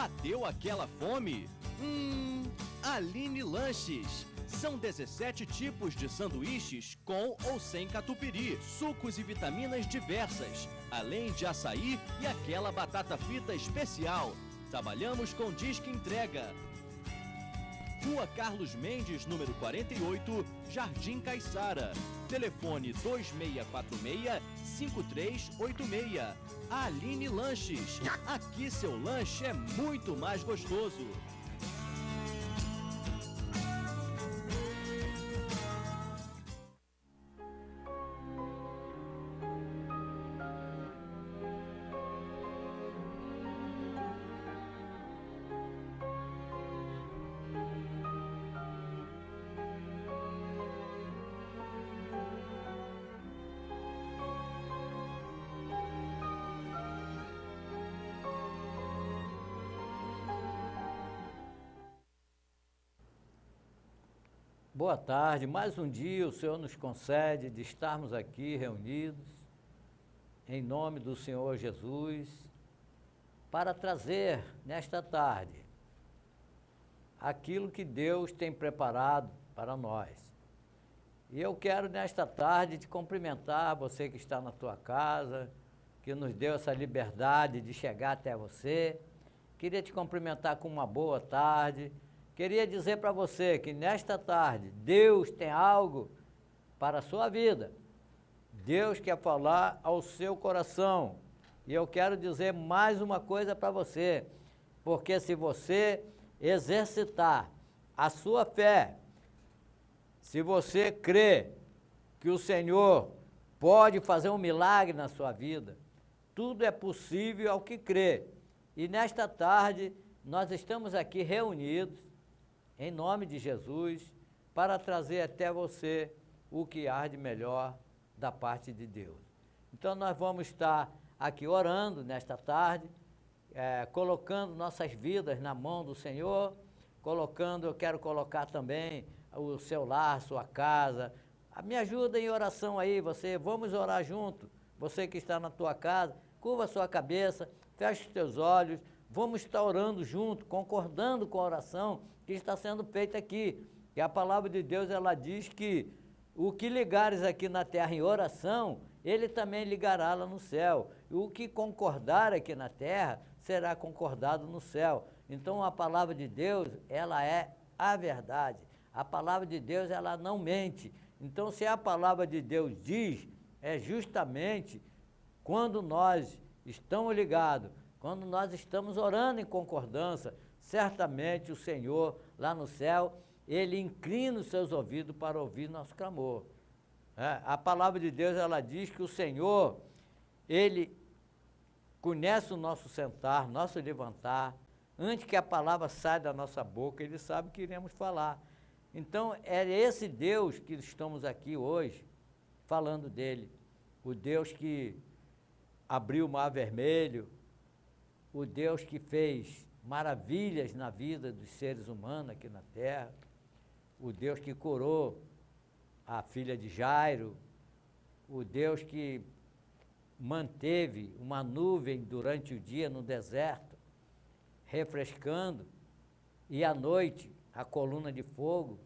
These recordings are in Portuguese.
Bateu aquela fome? Aline Lanches. São 17 tipos de sanduíches com ou sem catupiry, sucos e vitaminas diversas, além de açaí e aquela batata frita especial. Trabalhamos com disque entrega. Rua Carlos Mendes, número 48, Jardim Caiçara. Telefone 2646-5386. Aline Lanches. Aqui seu lanche é muito mais gostoso. Boa tarde, mais um dia o Senhor nos concede de estarmos aqui reunidos, em nome do Senhor Jesus, para trazer nesta tarde aquilo que Deus tem preparado para nós. E eu quero nesta tarde te cumprimentar, você que está na tua casa, que nos deu essa liberdade de chegar até você. Queria te cumprimentar com uma boa tarde. Queria dizer para você que nesta tarde Deus tem algo para a sua vida. Deus quer falar ao seu coração. E eu quero dizer mais uma coisa para você, porque se você exercitar a sua fé, se você crê que o Senhor pode fazer um milagre na sua vida, tudo é possível ao que crê. E nesta tarde nós estamos aqui reunidos em nome de Jesus, para trazer até você o que há de melhor da parte de Deus. Então nós vamos estar aqui orando nesta tarde, colocando nossas vidas na mão do Senhor, eu quero colocar também o seu lar, sua casa. Me ajuda em oração aí, vamos orar junto, você que está na tua casa, curva a sua cabeça, fecha os teus olhos, vamos estar orando junto, concordando com a oração que está sendo feita aqui. E a palavra de Deus, ela diz que o que ligares aqui na terra em oração, ele também ligará lá no céu. E o que concordar aqui na terra, será concordado no céu. Então a palavra de Deus, ela é a verdade. A palavra de Deus, ela não mente. Então se a palavra de Deus diz, é justamente quando nós estamos ligados, quando nós estamos orando em concordância, certamente o Senhor, lá no céu, Ele inclina os seus ouvidos para ouvir nosso clamor. A palavra de Deus, ela diz que o Senhor, Ele conhece o nosso sentar, nosso levantar, antes que a palavra saia da nossa boca, Ele sabe o que iremos falar. Então, é esse Deus que estamos aqui hoje, falando dEle, o Deus que abriu o mar vermelho, o Deus que fez maravilhas na vida dos seres humanos aqui na terra, o Deus que curou a filha de Jairo, o Deus que manteve uma nuvem durante o dia no deserto, refrescando, e à noite a coluna de fogo,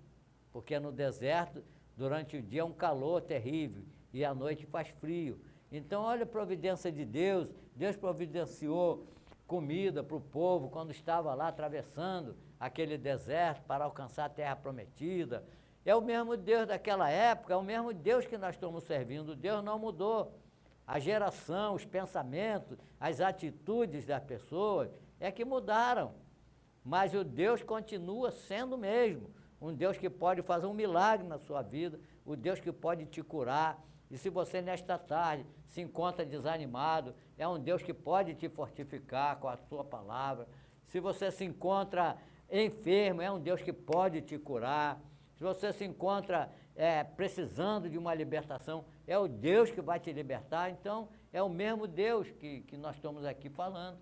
porque no deserto, durante o dia é um calor terrível, e à noite faz frio. Então olha a providência de Deus, Deus providenciou comida para o povo quando estava lá atravessando aquele deserto para alcançar a terra prometida. É o mesmo Deus daquela época, é o mesmo Deus que nós estamos servindo. Deus não mudou. A geração, os pensamentos, as atitudes das pessoas é que mudaram. Mas o Deus continua sendo o mesmo. Um Deus que pode fazer um milagre na sua vida, o Deus que pode te curar. E se você nesta tarde se encontra desanimado, é um Deus que pode te fortificar com a sua palavra. Se você se encontra enfermo, é um Deus que pode te curar. Se você se encontra precisando de uma libertação, é o Deus que vai te libertar. Então, é o mesmo Deus que nós estamos aqui falando,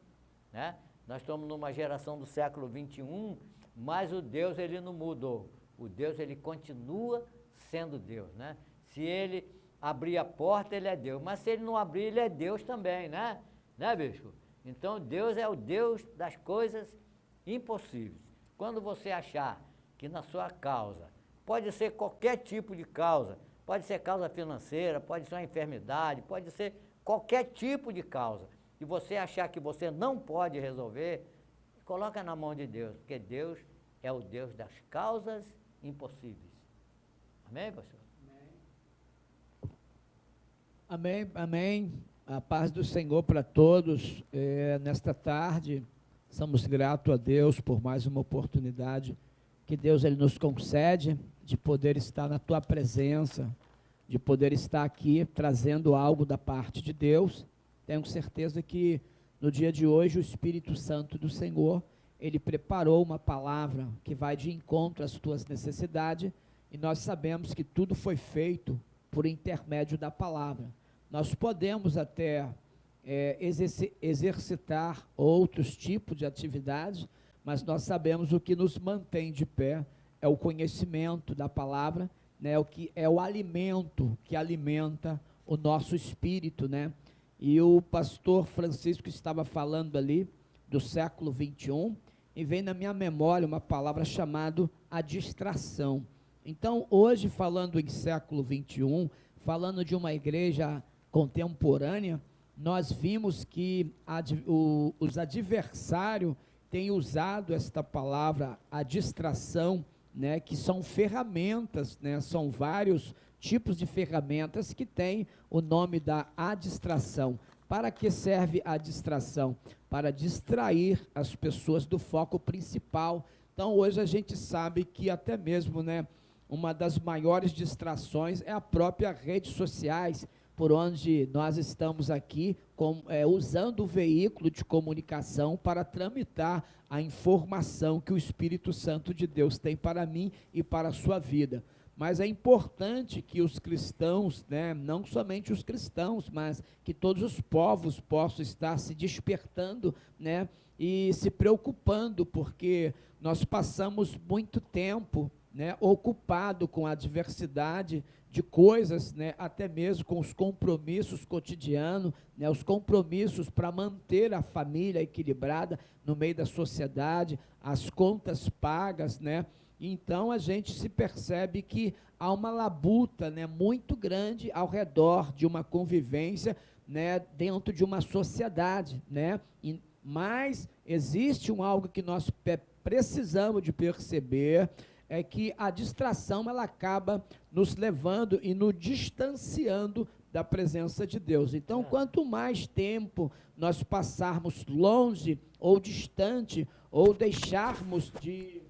né? Nós estamos numa geração do século XXI, mas o Deus, ele não mudou. O Deus, ele continua sendo Deus, né? Se ele abrir a porta, ele é Deus. Mas se ele não abrir, ele é Deus também, né? Né, bispo? Então, Deus é o Deus das coisas impossíveis. Quando você achar que na sua causa, pode ser qualquer tipo de causa, pode ser causa financeira, pode ser uma enfermidade, pode ser qualquer tipo de causa, e você achar que você não pode resolver, coloca na mão de Deus, porque Deus é o Deus das causas impossíveis. Amém, pastor? Amém, amém. A paz do Senhor para todos. Nesta tarde, somos gratos a Deus por mais uma oportunidade que Deus ele nos concede de poder estar na tua presença, de poder estar aqui trazendo algo da parte de Deus. Tenho certeza que no dia de hoje o Espírito Santo do Senhor, ele preparou uma palavra que vai de encontro às tuas necessidades, e nós sabemos que tudo foi feito por intermédio da palavra. Nós podemos até exercitar outros tipos de atividades, mas nós sabemos o que nos mantém de pé é o conhecimento da palavra, né? O que é o alimento que alimenta o nosso espírito, né? E o pastor Francisco estava falando ali do século 21, e vem na minha memória uma palavra chamada a distração. Então, hoje, falando em século 21, falando de uma igreja contemporânea, nós vimos que os adversários têm usado esta palavra, a distração, né, que são ferramentas, né, são vários tipos de ferramentas que têm o nome da distração. Para que serve a distração? Para distrair as pessoas do foco principal. Então, hoje a gente sabe que até mesmo, né, uma das maiores distrações é a própria redes sociais, por onde nós estamos aqui usando o veículo de comunicação para tramitar a informação que o Espírito Santo de Deus tem para mim e para a sua vida. Mas é importante que os cristãos, né, não somente os cristãos, mas que todos os povos possam estar se despertando, né, e se preocupando, porque nós passamos muito tempo, né, ocupado com a diversidade de coisas, né, até mesmo com os compromissos cotidianos, né, os compromissos para manter a família equilibrada no meio da sociedade, as contas pagas, né. Então a gente se percebe que há uma labuta, né, muito grande ao redor de uma convivência, né, dentro de uma sociedade, né, mas existe algo que nós precisamos de perceber, é que a distração ela acaba nos levando e nos distanciando da presença de Deus. Então, quanto mais tempo nós passarmos longe ou distante, ou deixarmos de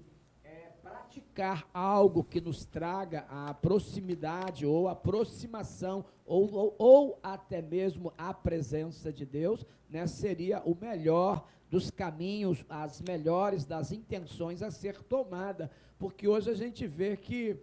praticar algo que nos traga a proximidade ou aproximação ou até mesmo a presença de Deus, né, seria o melhor dos caminhos, as melhores das intenções a ser tomada, porque hoje a gente vê que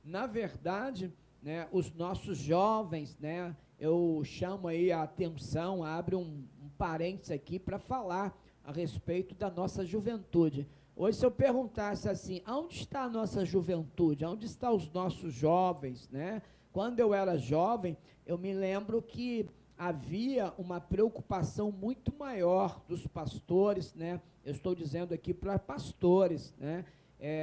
na verdade, né, os nossos jovens, né, eu chamo aí a atenção, abre um parênteses aqui para falar a respeito da nossa juventude. Hoje, se eu perguntasse assim, aonde está a nossa juventude, aonde estão os nossos jovens, né? Quando eu era jovem, eu me lembro que havia uma preocupação muito maior dos pastores, né? Eu estou dizendo aqui para pastores, né?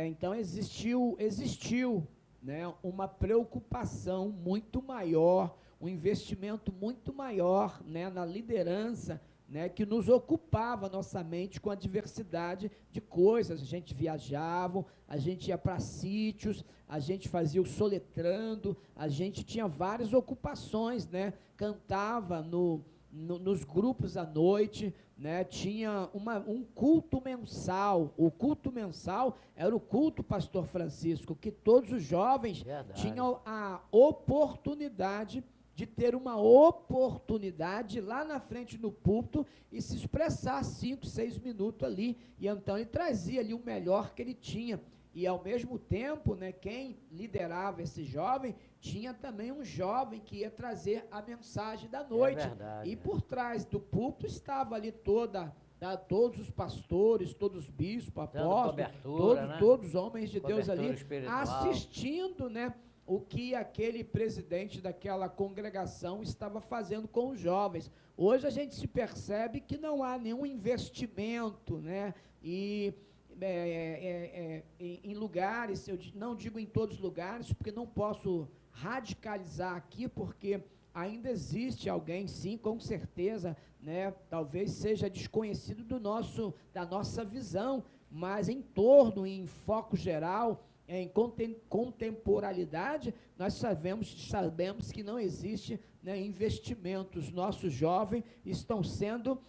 Então existiu, né, uma preocupação muito maior, um investimento muito maior, né, na liderança, né, que nos ocupava nossa mente com a diversidade de coisas. A gente viajava, a gente ia para sítios, a gente fazia o soletrando, a gente tinha várias ocupações, né, cantava nos grupos à noite, né, tinha um culto mensal. O culto mensal era o culto, pastor Francisco, que todos os jovens tinham a oportunidade de ter uma oportunidade lá na frente no púlpito e se expressar 5, 6 minutos ali, e então ele trazia ali o melhor que ele tinha, e ao mesmo tempo, né, quem liderava esse jovem, tinha também um jovem que ia trazer a mensagem da noite, e por trás do púlpito estava ali todos os pastores, todos os bispos, apóstolos, todos os homens de Deus ali, assistindo, né, o que aquele presidente daquela congregação estava fazendo com os jovens. Hoje a gente se percebe que não há nenhum investimento, né? E em lugares, eu não digo em todos os lugares, porque não posso radicalizar aqui, porque ainda existe alguém, sim, com certeza, né? Talvez seja desconhecido da nossa visão, mas em torno, em foco geral, em contemporaneidade, nós sabemos que não existe, né, investimento. Os nossos jovens estão sendo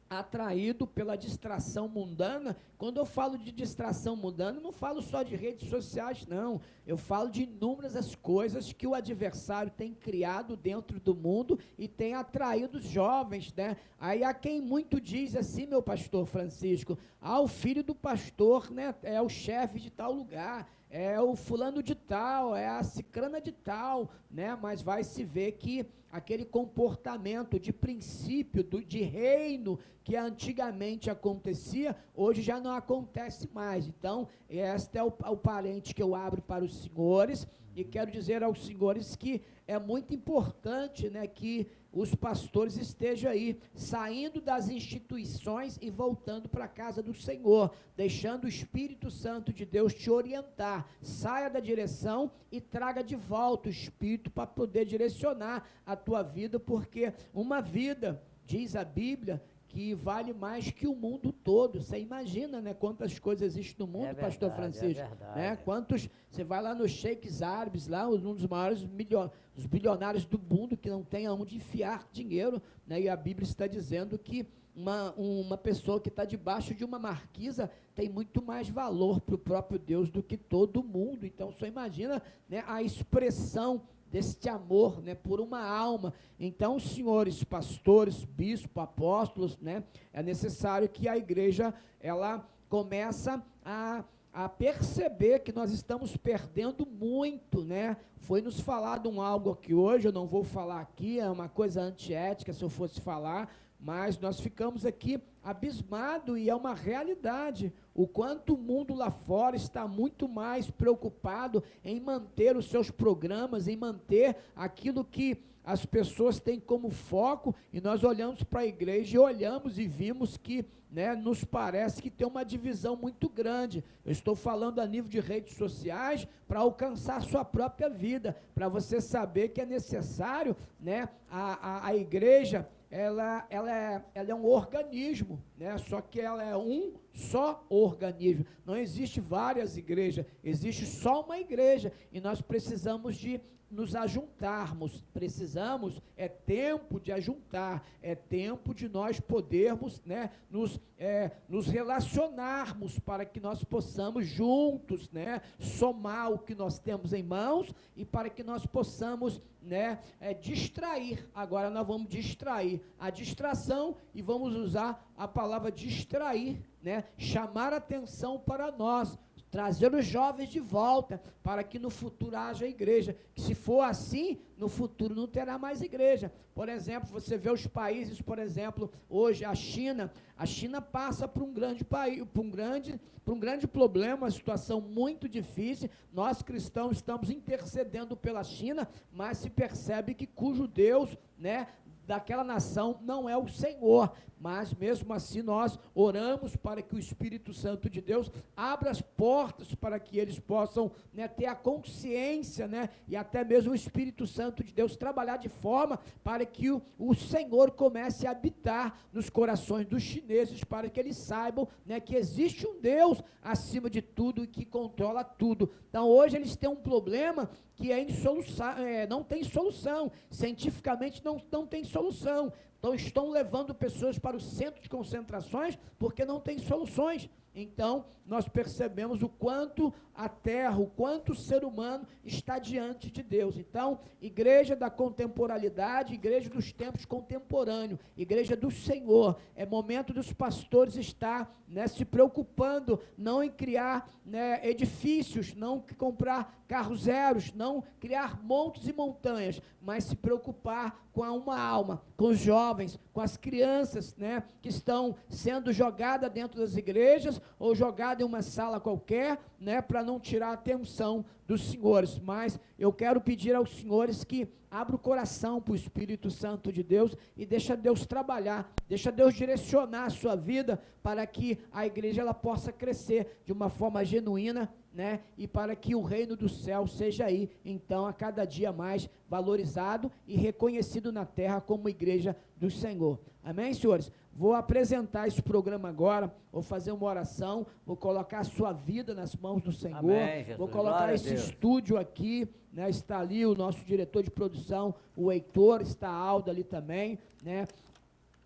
atraídos pela distração mundana. Quando eu falo de distração mundana, não falo só de redes sociais, não. Eu falo de inúmeras as coisas que o adversário tem criado dentro do mundo e tem atraído os jovens, né? Aí há quem muito diz assim, meu pastor Francisco, o filho do pastor, né, é o chefe de tal lugar, é o fulano de tal, é a cicrana de tal, né? Mas vai se ver que aquele comportamento de princípio, de reino, que antigamente acontecia, hoje já não acontece mais. Então, este é o parente que eu abro para os senhores, e quero dizer aos senhores que é muito importante, né, que os pastores estejam aí, saindo das instituições e voltando para a casa do Senhor, deixando o Espírito Santo de Deus te orientar. Saia da direção e traga de volta o Espírito para poder direcionar a tua vida, porque uma vida, diz a Bíblia, que vale mais que o mundo todo. Você imagina, né, quantas coisas existem no mundo, verdade, pastor Francisco? Né? Quantos, você vai lá nos sheiks árabes, lá, um dos maiores os bilionários do mundo, que não tem aonde enfiar dinheiro, né? E a Bíblia está dizendo que uma pessoa que está debaixo de uma marquisa tem muito mais valor para o próprio Deus do que todo mundo. Então, você imagina, né, a expressão deste amor, né, por uma alma. Então, senhores pastores, bispos, apóstolos, né, é necessário que a igreja, ela começa a perceber que nós estamos perdendo muito, né? Foi nos falado algo aqui hoje, eu não vou falar aqui, é uma coisa antiética se eu fosse falar, mas nós ficamos aqui abismados, e é uma realidade, o quanto o mundo lá fora está muito mais preocupado em manter os seus programas, em manter aquilo que as pessoas têm como foco, e nós olhamos para a igreja e olhamos e vimos que, né, nos parece que tem uma divisão muito grande. Eu estou falando a nível de redes sociais para alcançar a sua própria vida, para você saber que é necessário, né, a igreja, ela é um organismo, né? Só que ela é um só organismo. Não existe várias igrejas, existe só uma igreja, e nós precisamos de nos ajuntarmos, é tempo de ajuntar, é tempo de nós podermos, né, nos relacionarmos para que nós possamos juntos, né, somar o que nós temos em mãos, e para que nós possamos, né, distrair. Agora nós vamos distrair a distração, e vamos usar a palavra distrair, né, chamar atenção para nós, trazer os jovens de volta, para que no futuro haja igreja, que se for assim, no futuro não terá mais igreja. Por exemplo, você vê os países, por exemplo, hoje a China passa por um grande problema, uma situação muito difícil. Nós cristãos estamos intercedendo pela China, mas se percebe que cujo Deus, né, daquela nação não é o Senhor, mas mesmo assim nós oramos para que o Espírito Santo de Deus abra as portas para que eles possam, né, ter a consciência, né, e até mesmo o Espírito Santo de Deus trabalhar de forma para que o Senhor comece a habitar nos corações dos chineses, para que eles saibam, né, que existe um Deus acima de tudo e que controla tudo. Então hoje eles têm um problema que não tem solução, cientificamente não tem solução. Então estão levando pessoas para o centro de concentrações porque não tem soluções. Então nós percebemos o quanto a terra, o quanto o ser humano está diante de Deus. Então, igreja da contemporaneidade, igreja dos tempos contemporâneos, igreja do Senhor, é momento dos pastores estar, né, se preocupando, não em criar, né, edifícios, não comprar carros zeros, não criar montes e montanhas, mas se preocupar com uma alma, com os jovens, com as crianças, né, que estão sendo jogadas dentro das igrejas, ou jogado em uma sala qualquer, né, para não tirar a atenção dos senhores. Mas eu quero pedir aos senhores que abra o coração para o Espírito Santo de Deus e deixa Deus trabalhar, deixa Deus direcionar a sua vida para que a igreja ela possa crescer de uma forma genuína, né, e para que o reino do céu seja aí, então, a cada dia mais valorizado e reconhecido na terra como igreja do Senhor. Amém, senhores? Vou apresentar esse programa agora, vou fazer uma oração, vou colocar a sua vida nas mãos do Senhor. Amém, Jesus. Vou colocar Glória a esse Deus. estúdio aqui, né, está ali o nosso diretor de produção, o Heitor, está a Alda ali também, né,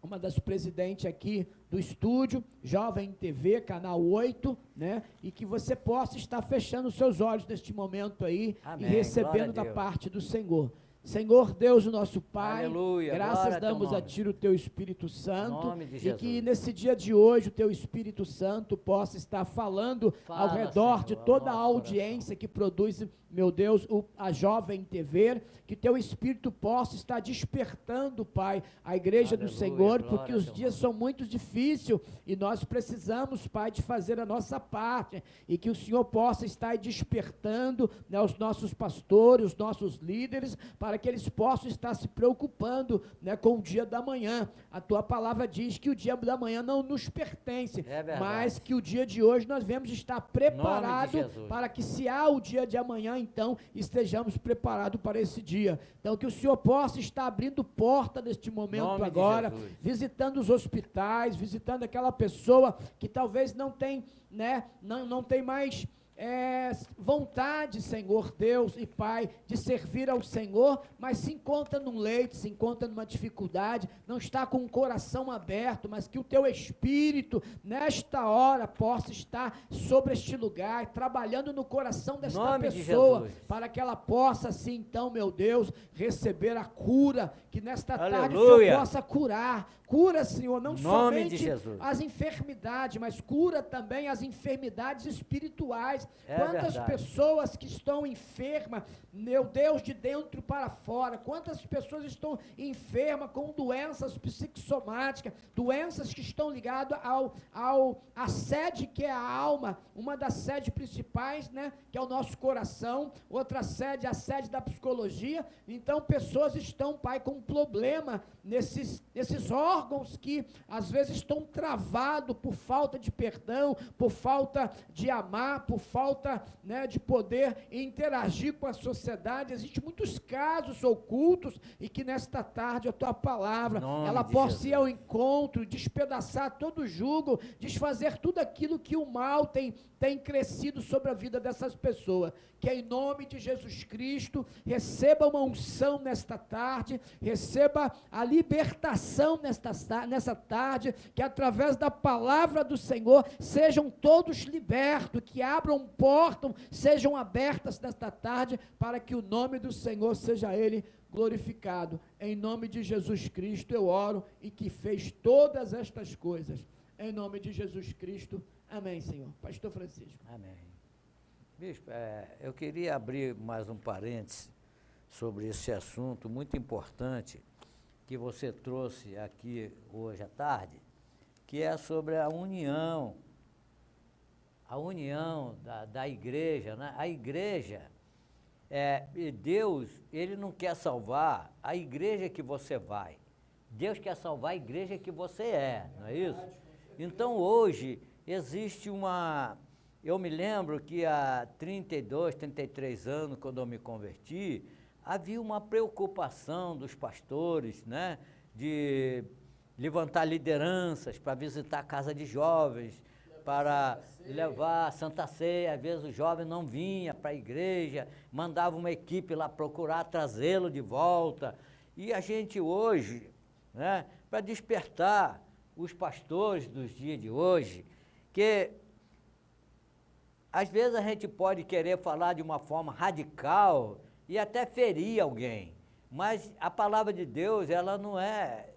uma das presidentes aqui do estúdio, Jovem TV, canal 8, né, e que você possa estar fechando os seus olhos neste momento aí, Amém. e recebendo Glória a da Deus. parte do Senhor. Senhor Deus, o nosso Pai, Aleluia, graças glória a teu damos a nome. Ti o Teu Espírito Santo, Nome de e Jesus. que nesse dia de hoje o Teu Espírito Santo possa estar falando ao Fala, redor de Senhor, ao toda a nosso audiência que produz, meu Deus, a Jovem TV, que Teu Espírito possa estar despertando, Pai, a igreja do Aleluia, Senhor, glória porque a os teu dias nome. são muito difíceis e nós precisamos, Pai, de fazer a nossa parte, e que o Senhor possa estar aí despertando, né, os nossos pastores, os nossos líderes, para que eles possam estar se preocupando, né, com o dia da manhã. A Tua palavra diz que o dia da manhã não nos pertence, É verdade. mas que o dia de hoje nós devemos estar preparados Jesus. para que, se há o dia de amanhã, então estejamos preparados para esse dia. Então que o Senhor possa estar abrindo porta neste momento Nome de agora, Jesus. visitando os hospitais, visitando aquela pessoa que talvez não tem, né, não tem mais vontade, Senhor Deus e Pai, de servir ao Senhor, mas se encontra num leito, se encontra numa dificuldade, não está com o coração aberto, mas que o Teu Espírito, nesta hora, possa estar sobre este lugar, trabalhando no coração desta Nome de pessoa, Jesus. para que ela possa, assim, então, meu Deus, receber a cura, que nesta tarde o Aleluia. Senhor possa curar. Cura, Senhor, não Nome de somente Jesus. as enfermidades, mas cura também as enfermidades espirituais. É Quantas verdade. pessoas que estão enfermas, meu Deus, de dentro para fora, quantas pessoas estão enfermas com doenças psicossomáticas, doenças que estão ligadas à sede que é a alma, uma das sedes principais, né, que é o nosso coração, outra sede, a sede da psicologia. Então, pessoas estão, Pai, com problema nesses órgãos que às vezes estão travados por falta de perdão, por falta de amar, por falta, né, de poder interagir com a sociedade. Existem muitos casos ocultos, e que nesta tarde a Tua palavra, Nome ela de possa Jesus. ir ao encontro, despedaçar todo o jugo, desfazer tudo aquilo que o mal tem crescido sobre a vida dessas pessoas. Que em nome de Jesus Cristo, receba uma unção nesta tarde, receba a libertação nessa tarde, que através da palavra do Senhor, sejam todos libertos, que abram portas, sejam abertas nesta tarde, para que o nome do Senhor seja Ele glorificado. Em nome de Jesus Cristo eu oro, e que fez todas estas coisas. Em nome de Jesus Cristo, amém, Senhor. Pastor Francisco. Amém. Bispo, eu queria abrir mais um parêntese sobre esse assunto muito importante que você trouxe aqui hoje à tarde, que é sobre a união da igreja, né? A igreja, Deus, Ele não quer salvar a igreja que você vai, Deus quer salvar a igreja que você é, não é isso? Então hoje existe eu me lembro que há 32, 33 anos, quando eu me converti, havia uma preocupação dos pastores, né, de levantar lideranças para visitar a casa de jovens, para levar a Santa Ceia. Às vezes o jovem não vinha para a igreja, mandava uma equipe lá procurar trazê-lo de volta. E a gente hoje, né, para despertar os pastores dos dias de hoje, que às vezes a gente pode querer falar de uma forma radical e até ferir alguém, mas a palavra de Deus, ela não é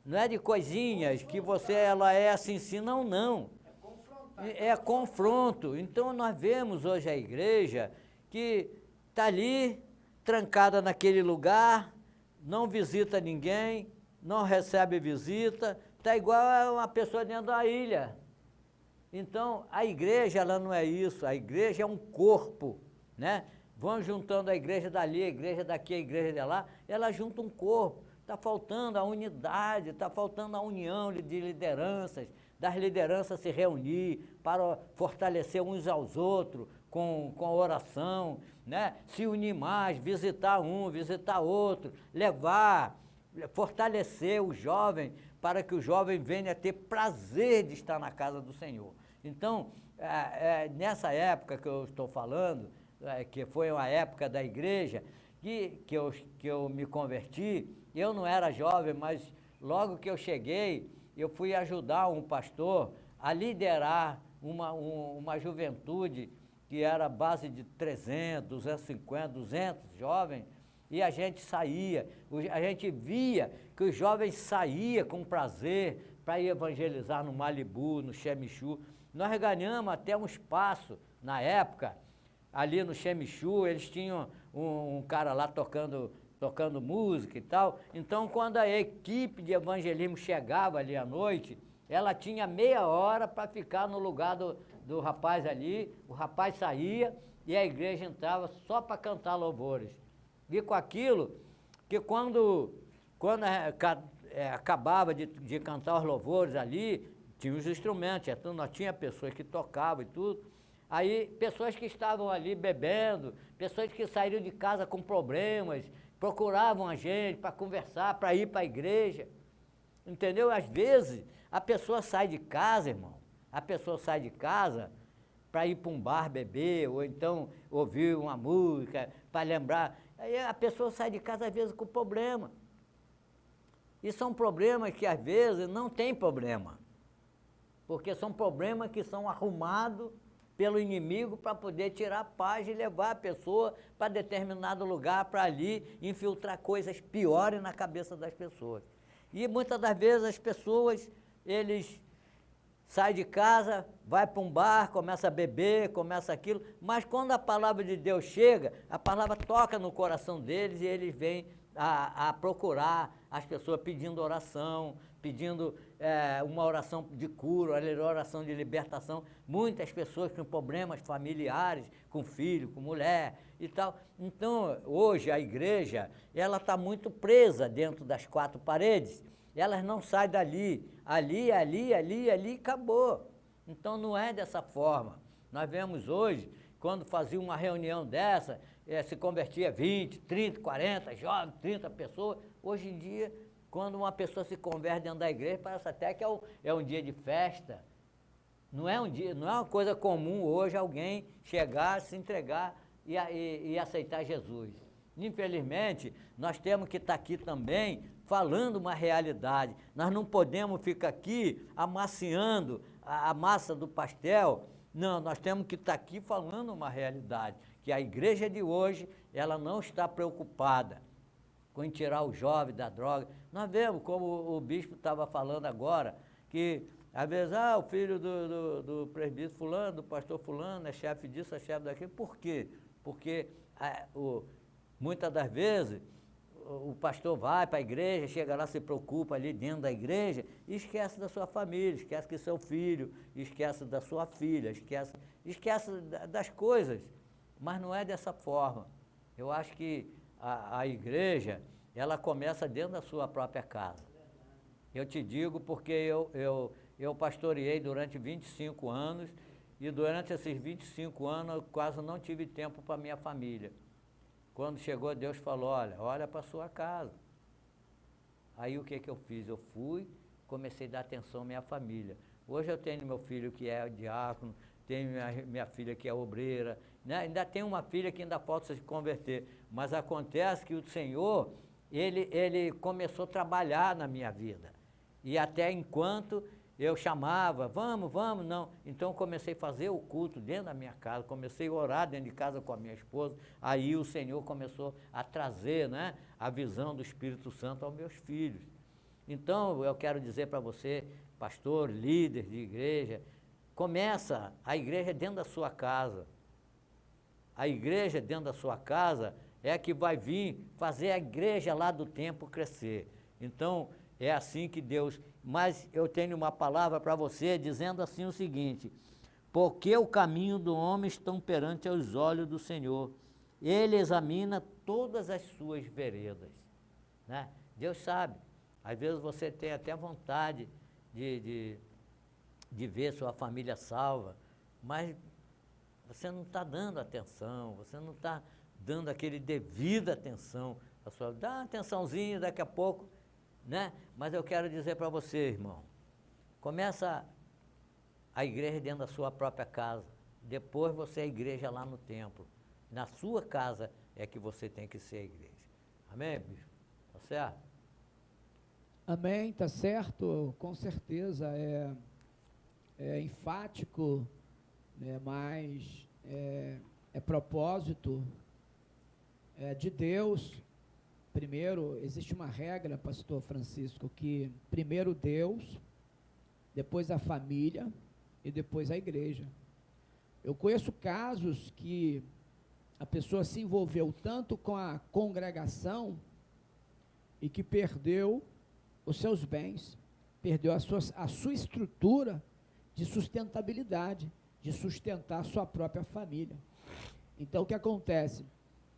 não é de coisinhas que ela é assim, sim, não. É confronto. Então nós vemos hoje a igreja que está ali, trancada naquele lugar, não visita ninguém, não recebe visita, está igual a uma pessoa dentro da ilha. Então, a igreja, ela não é isso, a igreja é um corpo, né? Vão juntando a igreja dali, a igreja daqui, a igreja de lá, ela junta um corpo. Está faltando a unidade, está faltando a união de lideranças, das lideranças se reunir para fortalecer uns aos outros com a oração, né? Se unir mais, visitar um, visitar outro, levar, fortalecer o jovem para que o jovem venha a ter prazer de estar na casa do Senhor. Então, nessa época que eu estou falando, que foi uma época da igreja, que eu me converti, eu não era jovem, mas logo que eu cheguei, eu fui ajudar um pastor a liderar uma juventude que era a base de 300, 250, 200 jovens, e a gente saía, a gente via que os jovens saíam com prazer para ir evangelizar no Malibu, no Chemichu. Nós ganhamos até um espaço, na época, ali no Chemichu, eles tinham um cara lá tocando música e tal. Então, quando a equipe de evangelismo chegava ali à noite, ela tinha meia hora para ficar no lugar do rapaz ali, o rapaz saía e a igreja entrava só para cantar louvores. E com aquilo, que quando acabava de cantar os louvores ali, tinha os instrumentos, então nós tinha pessoas que tocavam e tudo. Aí, pessoas que estavam ali bebendo, pessoas que saíram de casa com problemas, procuravam a gente para conversar, para ir para a igreja. Entendeu? Às vezes, a pessoa sai de casa, irmão, a pessoa sai de casa para ir para um bar beber, ou então ouvir uma música, para lembrar. Aí a pessoa sai de casa, às vezes, com problema. E são problemas que, às vezes, não tem problema. Porque são problemas que são arrumados pelo inimigo para poder tirar a paz e levar a pessoa para determinado lugar, para ali infiltrar coisas piores na cabeça das pessoas. E muitas das vezes as pessoas, eles saem de casa, vai para um bar, começa a beber, começa aquilo, mas quando a palavra de Deus chega, a palavra toca no coração deles e eles vêm a procurar as pessoas pedindo oração, pedindo uma oração de cura, uma oração de libertação. Muitas pessoas com problemas familiares, com filho, com mulher e tal. Então, hoje a igreja, ela está muito presa dentro das quatro paredes. Elas não saem dali, ali, acabou. Então, não é dessa forma. Nós vemos hoje, quando fazia uma reunião dessa, se convertia 20, 30, 40 jovens, 30 pessoas. Hoje em dia, quando uma pessoa se converte dentro da igreja, parece até que é um dia de festa. Não é uma coisa comum hoje alguém chegar, se entregar e aceitar Jesus. Infelizmente, nós temos que estar aqui também falando uma realidade. Nós não podemos ficar aqui amaciando a massa do pastel. Não, nós temos que estar aqui falando uma realidade, que a igreja de hoje, ela não está preocupada com tirar o jovem da droga. Nós vemos, como o bispo estava falando agora, que às vezes, o filho do presbítero fulano, do pastor fulano, é chefe disso, é chefe daquilo. Por quê? Porque muitas das vezes o pastor vai para a igreja, chega lá, se preocupa ali dentro da igreja e esquece da sua família, esquece que seu filho, esquece da sua filha, esquece das coisas, mas não é dessa forma. Eu acho que a igreja, ela começa dentro da sua própria casa. Eu te digo porque eu pastoreei durante 25 anos e durante esses 25 anos eu quase não tive tempo para minha família. Quando chegou, Deus falou, olha para a sua casa. Aí o que eu fiz? Eu fui, comecei a dar atenção à minha família. Hoje eu tenho meu filho que é diácono, tenho minha filha que é obreira, né? Ainda tenho uma filha que ainda falta se converter, mas acontece que o Senhor, ele começou a trabalhar na minha vida. E até enquanto eu chamava, vamos, não. Então eu comecei a fazer o culto dentro da minha casa, comecei a orar dentro de casa com a minha esposa. Aí o Senhor começou a trazer, né, a visão do Espírito Santo aos meus filhos. Então eu quero dizer para você, pastor, líder de igreja, começa a igreja dentro da sua casa. A igreja dentro da sua casa é que vai vir fazer a igreja lá do templo crescer. Então, é assim que Deus mas eu tenho uma palavra para você dizendo assim o seguinte: porque o caminho do homem estão perante aos olhos do Senhor, Ele examina todas as suas veredas, né? Deus sabe, às vezes você tem até vontade de ver sua família salva, mas você não está dando atenção, você não está dando aquele devida atenção à sua, dá uma atençãozinha daqui a pouco, né? Mas eu quero dizer para você, irmão, começa a igreja dentro da sua própria casa, depois você é a igreja lá no templo, na sua casa é que você tem que ser a igreja. Amém, bicho? Tá certo? Amém, tá certo, com certeza, é enfático, né, mas é propósito de Deus. Primeiro, existe uma regra, pastor Francisco, que primeiro Deus, depois a família e depois a igreja. Eu conheço casos que a pessoa se envolveu tanto com a congregação e que perdeu os seus bens, perdeu a sua estrutura de sustentabilidade, de sustentar a sua própria família. Então, o que acontece?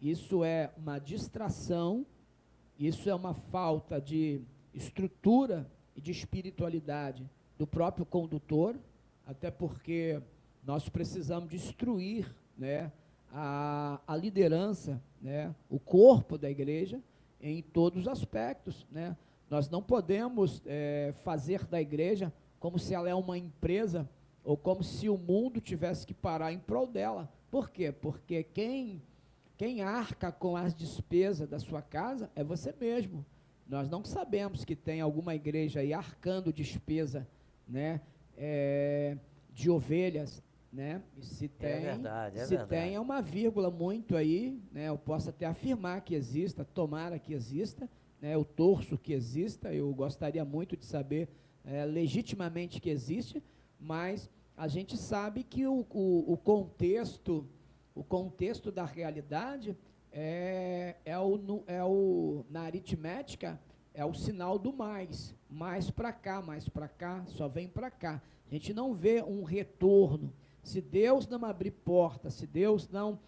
Isso é uma distração, isso é uma falta de estrutura e de espiritualidade do próprio condutor, até porque nós precisamos destruir, né, a liderança, né, o corpo da igreja em todos os aspectos, né? Nós não podemos fazer da igreja como se ela é uma empresa ou como se o mundo tivesse que parar em prol dela. Por quê? Porque quem arca com as despesas da sua casa é você mesmo. Nós não sabemos que tem alguma igreja aí arcando despesa, né, de ovelhas, né? E se tem, verdade, se tem, é uma vírgula muito aí, né? Eu posso até afirmar que exista, tomara que exista, né? Eu torço que exista, eu gostaria muito de saber legitimamente que existe, mas a gente sabe que o contexto da realidade na aritmética, é o sinal do mais para cá, só vem para cá. A gente não vê um retorno. Se Deus não abrir porta, se Deus não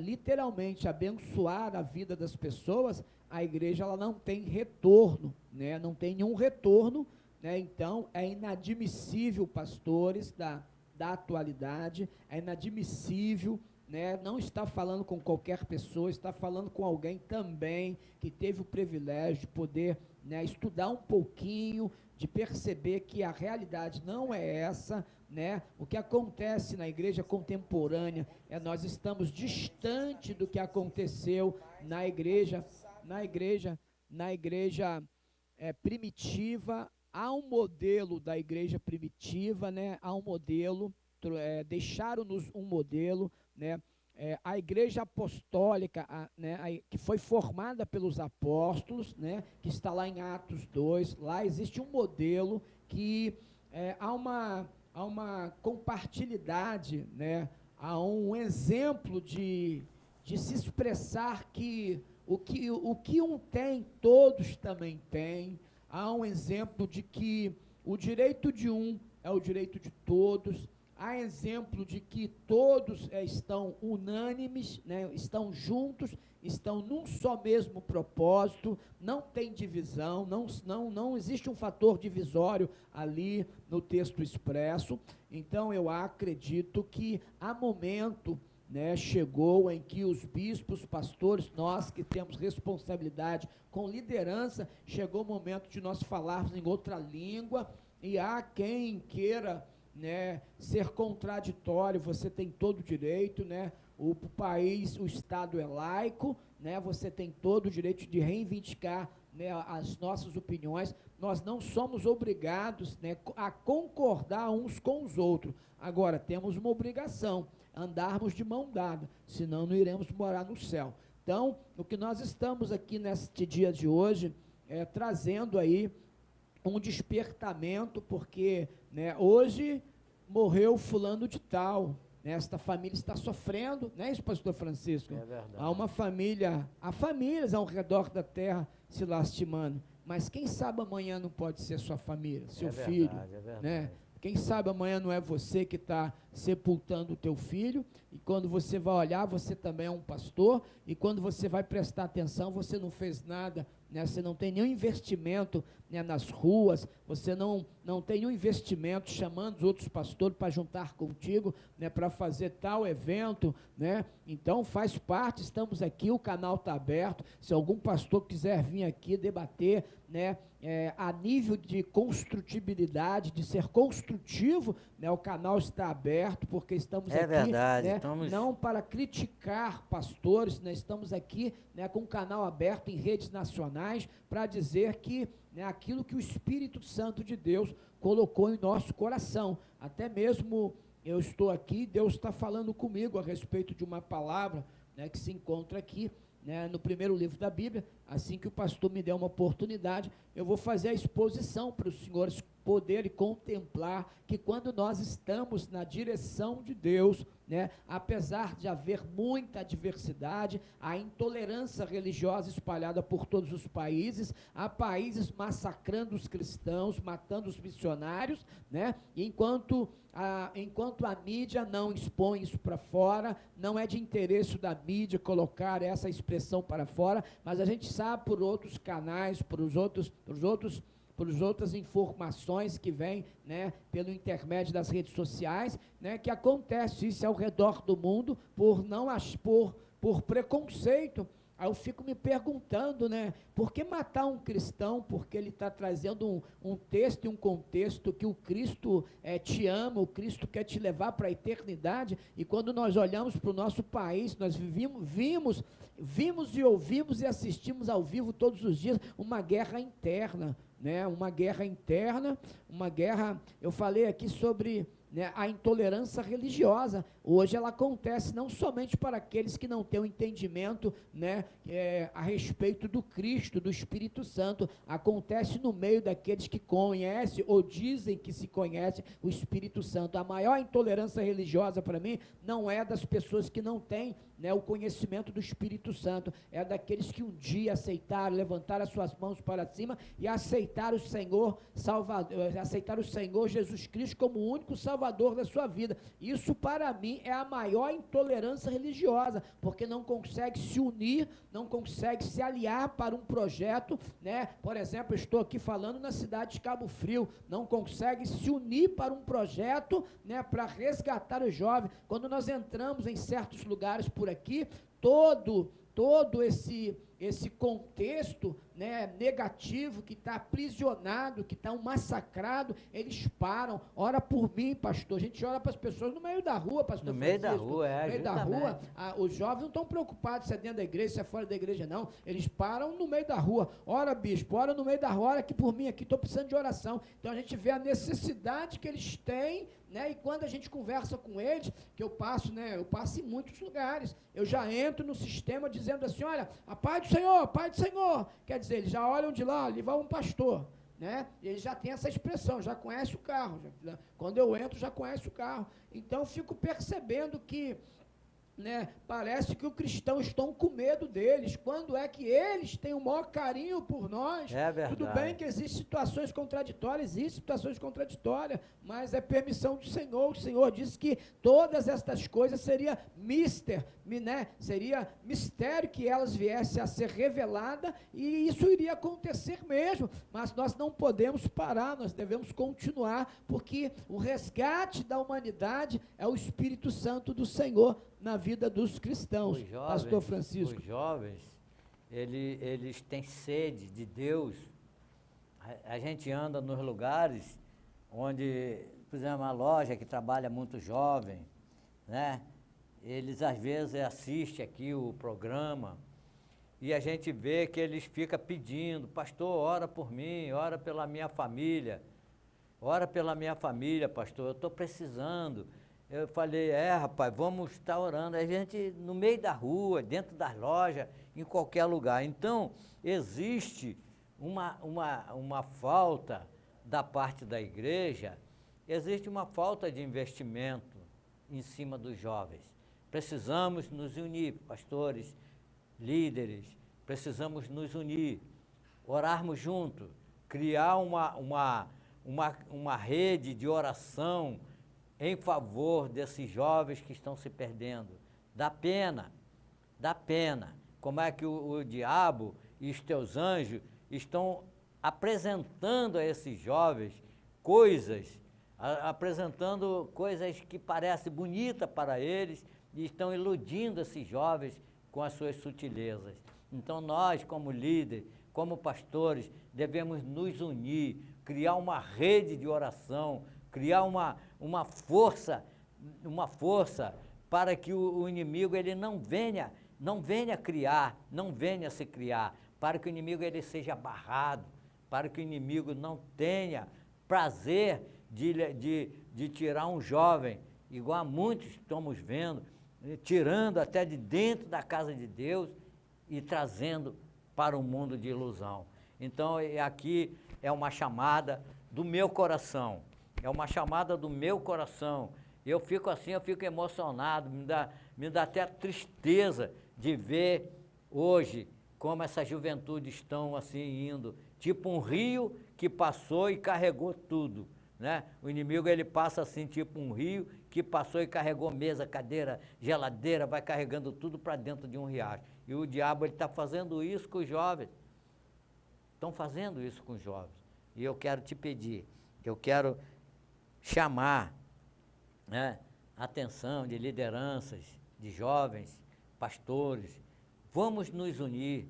literalmente abençoar a vida das pessoas, a igreja ela não tem retorno, né? Não tem nenhum retorno, né? Então é inadmissível, pastores da atualidade, é inadmissível, né? Não está falando com qualquer pessoa, está falando com alguém também que teve o privilégio de poder, né, estudar um pouquinho, de perceber que a realidade não é essa, né? O que acontece na igreja contemporânea nós estamos distante do que aconteceu na igreja primitiva. Há um modelo da igreja primitiva, né? Há um modelo, deixaram-nos um modelo, né? A igreja apostólica, né, que foi formada pelos apóstolos, né, que está lá em Atos 2, lá existe um modelo que há uma compartilhabilidade, né, há um exemplo de se expressar que o que um tem, todos também têm. Há um exemplo de que o direito de um é o direito de todos. Há exemplo de que todos estão unânimes, né, estão juntos, estão num só mesmo propósito, não tem divisão, não existe um fator divisório ali no texto expresso. Então, eu acredito que há momento, né, chegou em que os bispos, pastores, nós que temos responsabilidade com liderança, chegou o momento de nós falarmos em outra língua, e há quem queira, né, ser contraditório. Você tem todo o direito, né? O país, o Estado é laico, né? Você tem todo o direito de reivindicar, né, as nossas opiniões. Nós não somos obrigados, né, a concordar uns com os outros. Agora, temos uma obrigação, andarmos de mão dada, senão não iremos morar no céu. Então, o que nós estamos aqui neste dia de hoje, trazendo aí um despertamento, porque, né, hoje morreu fulano de tal, né, esta família está sofrendo, não é isso, pastor Francisco? É verdade. Há famílias ao redor da terra se lastimando. Mas quem sabe amanhã não pode ser sua família, seu É filho, verdade, é verdade. né? Quem sabe amanhã não é você que está sepultando o teu filho, e quando você vai olhar, você também é um pastor, e quando você vai prestar atenção, você não fez nada, né? Você não tem nenhum investimento, né, nas ruas, você não tem nenhum investimento chamando os outros pastores para juntar contigo, né, para fazer tal evento, né? Então faz parte, estamos aqui, o canal está aberto, se algum pastor quiser vir aqui debater, né, a nível de construtibilidade, de ser construtivo, né, o canal está aberto, porque estamos aqui, verdade, né, estamos... não para criticar pastores, né, estamos aqui, né, com o canal aberto em redes nacionais, para dizer que, né, aquilo que o Espírito Santo de Deus colocou em nosso coração, até mesmo eu estou aqui, Deus está falando comigo a respeito de uma palavra, né, que se encontra aqui, né, no primeiro livro da Bíblia. Assim que o pastor me der uma oportunidade, eu vou fazer a exposição para os senhores poderem contemplar que quando nós estamos na direção de Deus, né, apesar de haver muita adversidade, a intolerância religiosa espalhada por todos os países, há países massacrando os cristãos, matando os missionários, né, e enquanto a mídia não expõe isso para fora, não é de interesse da mídia colocar essa expressão para fora, mas a gente sabe por outros canais, por outras informações que vêm, né, pelo intermédio das redes sociais, né, que acontece isso ao redor do mundo por preconceito. Aí eu fico me perguntando, né, por que matar um cristão? Porque ele está trazendo um texto e um contexto que o Cristo te ama, o Cristo quer te levar para a eternidade, e quando nós olhamos para o nosso país, nós vimos e ouvimos e assistimos ao vivo todos os dias uma guerra interna, né, uma guerra, eu falei aqui sobre, né, a intolerância religiosa. Hoje ela acontece não somente para aqueles que não têm o entendimento, né, a respeito do Cristo, do Espírito Santo, acontece no meio daqueles que conhecem ou dizem que se conhecem o Espírito Santo. A maior intolerância religiosa para mim não é das pessoas que não têm, né, o conhecimento do Espírito Santo, é daqueles que um dia aceitaram, levantaram as suas mãos para cima e aceitaram o Senhor Salvador, aceitaram o Senhor Jesus Cristo como o único Salvador da sua vida. Isso para mim é a maior intolerância religiosa, porque não consegue se unir, não consegue se aliar para um projeto, né? Por exemplo, eu estou aqui falando na cidade de Cabo Frio, não consegue se unir para um projeto, né, para resgatar os jovens. Quando nós entramos em certos lugares por aqui, todo esse contexto, né, negativo, que está aprisionado, que está massacrado, eles param, ora por mim, pastor. A gente ora para as pessoas no meio da rua, pastor. No meio Francisco, da rua, no meio da justamente. rua, os jovens não estão preocupados se é dentro da igreja, se é fora da igreja, não. Eles param no meio da rua. Ora, bispo, ora no meio da rua, ora aqui por mim, aqui estou precisando de oração. Então a gente vê a necessidade que eles têm, né, e quando a gente conversa com eles, que eu passo em muitos lugares, eu já entro no sistema dizendo assim, olha, a paz do Senhor, quer dizer, eles já olham de lá, ali vai um pastor, né, e eles já têm essa expressão, já conhece o carro, quando eu entro já conhece o carro, então eu fico percebendo que, né, parece que os cristãos estão com medo deles, quando é que eles têm o maior carinho por nós. É verdade. Tudo bem que existem situações contraditórias, mas é permissão do Senhor. O Senhor disse que todas estas coisas seria mistério que elas viessem a ser reveladas, e isso iria acontecer mesmo, mas nós não podemos parar, nós devemos continuar, porque o resgate da humanidade é o Espírito Santo do Senhor na vida dos cristãos. Pastor Francisco. Os jovens, eles têm sede de Deus. A gente anda nos lugares onde, por exemplo, uma loja que trabalha muito jovem, né? Eles às vezes assistem aqui o programa e a gente vê que eles ficam pedindo, pastor, ora por mim, ora pela minha família, pastor, eu estou precisando. Eu falei, rapaz, vamos estar orando. A gente, no meio da rua, dentro das lojas, em qualquer lugar. Então, existe uma falta da parte da igreja, existe uma falta de investimento em cima dos jovens. Precisamos nos unir, pastores, líderes, precisamos nos unir, orarmos juntos, criar uma rede de oração em favor desses jovens que estão se perdendo. Dá pena. Como é que o diabo e os teus anjos estão apresentando a esses jovens apresentando coisas que parecem bonitas para eles e estão iludindo esses jovens com as suas sutilezas. Então nós, como líderes, como pastores, devemos nos unir, criar uma rede de oração, criar uma força para que o inimigo ele não venha se criar, para que o inimigo ele seja barrado, para que o inimigo não tenha prazer de tirar um jovem, igual a muitos estamos vendo, tirando até de dentro da casa de Deus e trazendo para um mundo de ilusão. Então, aqui é uma chamada do meu coração, Eu fico assim, eu fico emocionado, me dá até tristeza de ver hoje como essa juventude estão assim indo, tipo um rio que passou e carregou tudo, né? O inimigo ele passa assim, tipo um rio que passou e carregou mesa, cadeira, geladeira, vai carregando tudo para dentro de um riacho. E o diabo ele está fazendo isso com os jovens. Estão fazendo isso com os jovens. E eu quero te pedir, eu quero chamar, né, a atenção de lideranças, de jovens, pastores. Vamos nos unir.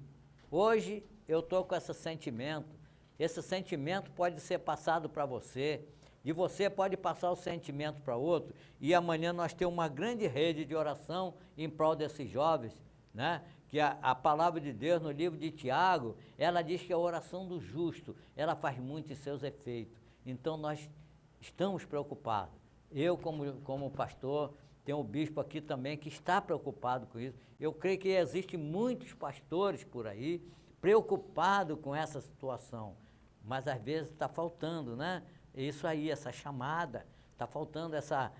Hoje eu estou com esse sentimento pode ser passado para você, e você pode passar o sentimento para outro, e amanhã nós temos uma grande rede de oração em prol desses jovens, né? Que a palavra de Deus no livro de Tiago, ela diz que a oração do justo, ela faz muito em seus efeitos. Então nós estamos preocupados. Eu, como pastor, tenho um bispo aqui também que está preocupado com isso. Eu creio que existem muitos pastores por aí preocupados com essa situação, mas às vezes está faltando, né? Isso aí, essa chamada, está faltando essa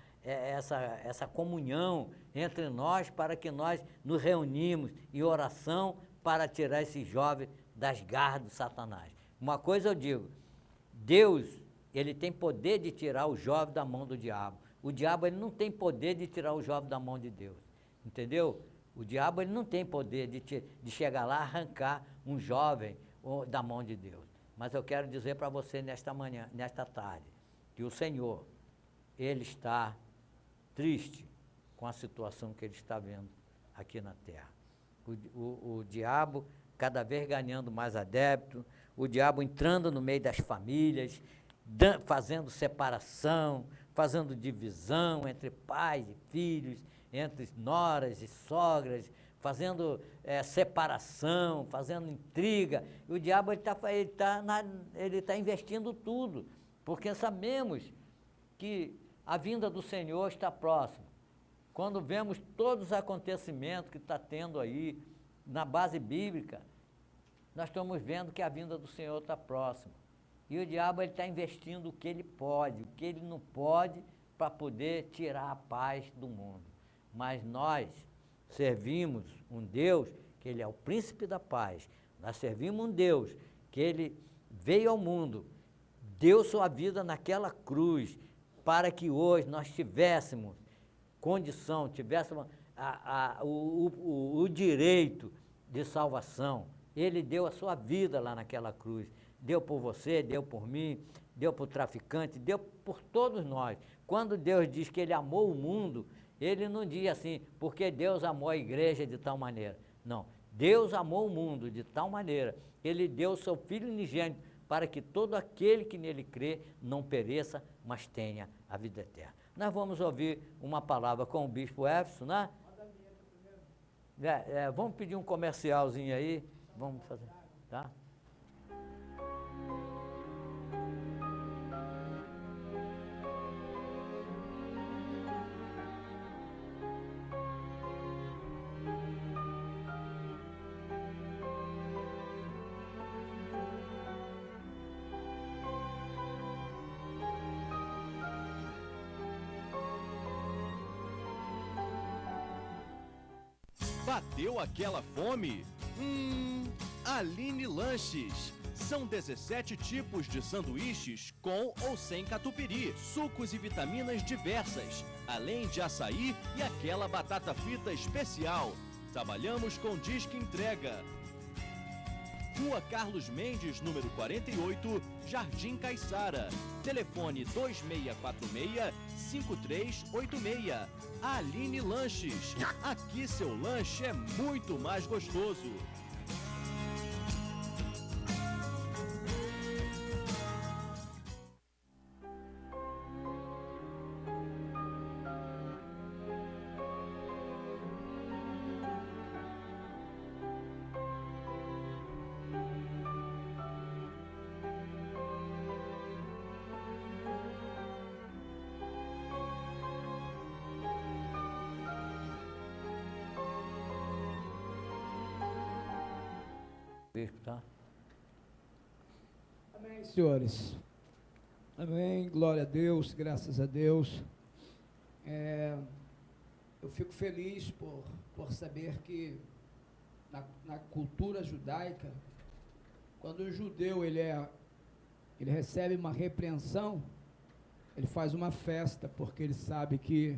comunhão entre nós para que nós nos reunimos em oração para tirar esses jovens das garras do Satanás. Uma coisa eu digo, Deus, ele tem poder de tirar o jovem da mão do diabo. O diabo ele não tem poder de tirar o jovem da mão de Deus, entendeu? O diabo ele não tem poder de chegar lá, arrancar um jovem da mão de Deus. Mas eu quero dizer para você nesta manhã, nesta tarde, que o Senhor, ele está triste com a situação que ele está vendo aqui na terra. O diabo cada vez ganhando mais adeptos, o diabo entrando no meio das famílias, fazendo separação, fazendo divisão entre pais e filhos, entre noras e sogras, fazendo separação, fazendo intriga. E o diabo ele tá investindo tudo, porque sabemos que a vinda do Senhor está próxima. Quando vemos todos os acontecimentos que está tendo aí na base bíblica, nós estamos vendo que a vinda do Senhor está próxima. E o diabo está investindo o que ele pode, o que ele não pode, para poder tirar a paz do mundo. Mas nós servimos um Deus que ele é o príncipe da paz. Nós servimos um Deus que ele veio ao mundo, deu sua vida naquela cruz, para que hoje nós tivéssemos condição, tivéssemos o direito de salvação. Ele deu a sua vida lá naquela cruz. Deu por você, deu por mim, deu por traficante, deu por todos nós. Quando Deus diz que ele amou o mundo, ele não diz assim, porque Deus amou a igreja de tal maneira. Não, Deus amou o mundo de tal maneira, ele deu o seu Filho unigênito para que todo aquele que nele crê não pereça, mas tenha a vida eterna. Nós vamos ouvir uma palavra com o bispo Éfeso, né? Vamos pedir um comercialzinho aí, vamos fazer, tá? Bateu aquela fome? Aline Lanches. São 17 tipos de sanduíches com ou sem catupiry, sucos e vitaminas diversas, além de açaí e aquela batata frita especial. Trabalhamos com Disque Entrega. Rua Carlos Mendes, número 48, Jardim Caiçara. Telefone 2646-5386. Aline Lanches. Aqui seu lanche é muito mais gostoso. Bispo, tá? Amém, senhores. Amém, glória a Deus, graças a Deus. Eu fico feliz por saber que na cultura judaica, quando o judeu ele recebe uma repreensão, ele faz uma festa, porque ele sabe que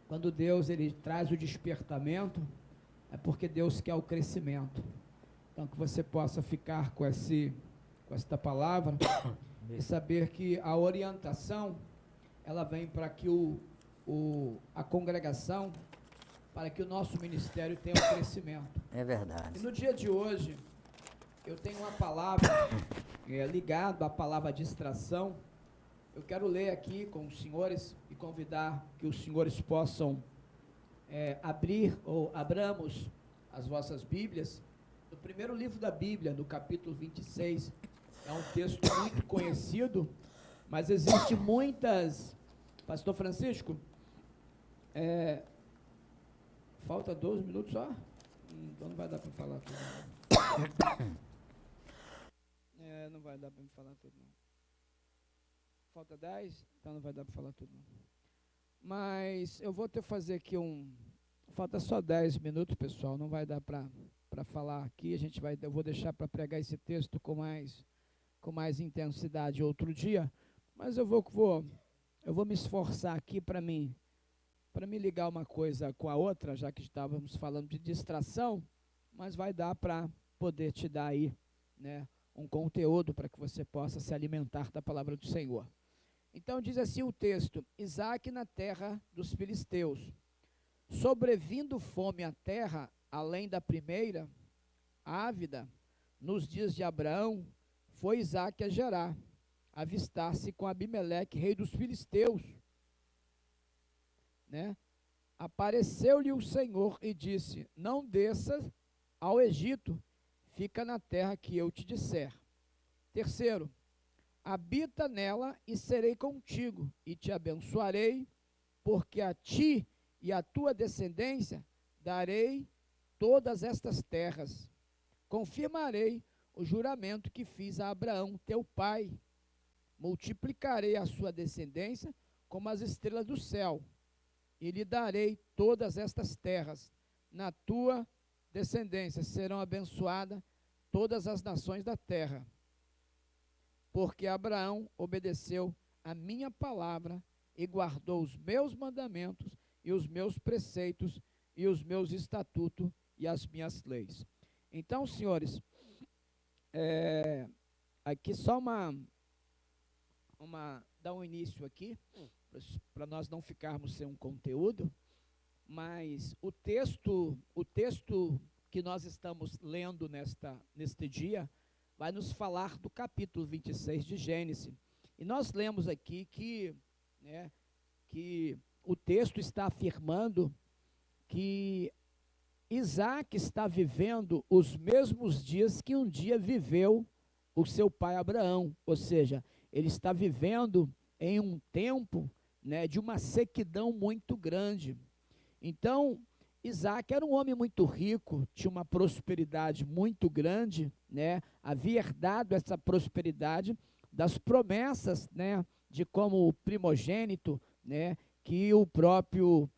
quando Deus ele traz o despertamento, é porque Deus quer o crescimento. Então, que você possa ficar com esta palavra e saber que a orientação, ela vem para que a congregação, para que o nosso ministério tenha um crescimento. É verdade. E no dia de hoje, eu tenho uma palavra ligada à palavra distração. Eu quero ler aqui com os senhores e convidar que os senhores possam abramos as vossas Bíblias. No primeiro livro da Bíblia, no capítulo 26, é um texto muito conhecido, mas existe muitas... Pastor Francisco, falta 12 minutos só? Então não vai dar para falar tudo. Não vai dar para me falar tudo, não. Falta 10? Então não vai dar para falar tudo, não. Mas eu vou fazer aqui falta só 10 minutos, pessoal, não vai dar para falar aqui, eu vou deixar para pregar esse texto com mais intensidade outro dia, mas eu vou me esforçar aqui para me ligar uma coisa com a outra, já que estávamos falando de distração, mas vai dar para poder te dar aí, né, um conteúdo para que você possa se alimentar da palavra do Senhor. Então diz assim o texto: Isaque na terra dos filisteus, sobrevindo fome à terra, além da primeira, ávida, nos dias de Abraão, foi Isaque a Gerar, avistar-se com Abimeleque, rei dos filisteus. Né? Apareceu-lhe o Senhor e disse: não desças ao Egito, fica na terra que eu te disser. Terceiro, habita nela e serei contigo, e te abençoarei, porque a ti e a tua descendência darei todas estas terras. Confirmarei o juramento que fiz a Abraão, teu pai. Multiplicarei a sua descendência como as estrelas do céu, e lhe darei todas estas terras. Na tua descendência serão abençoadas todas as nações da terra. Porque Abraão obedeceu a minha palavra e guardou os meus mandamentos e os meus preceitos e os meus estatutos e as minhas leis. Então, senhores, aqui só dar um início aqui, para nós não ficarmos sem um conteúdo, mas o texto que nós estamos lendo neste dia vai nos falar do capítulo 26 de Gênesis. E nós lemos aqui que o texto está afirmando que Isaque está vivendo os mesmos dias que um dia viveu o seu pai Abraão, ou seja, ele está vivendo em um tempo, né, de uma sequidão muito grande. Então, Isaque era um homem muito rico, tinha uma prosperidade muito grande, né, havia herdado essa prosperidade das promessas, né, de como primogênito, né, que o próprio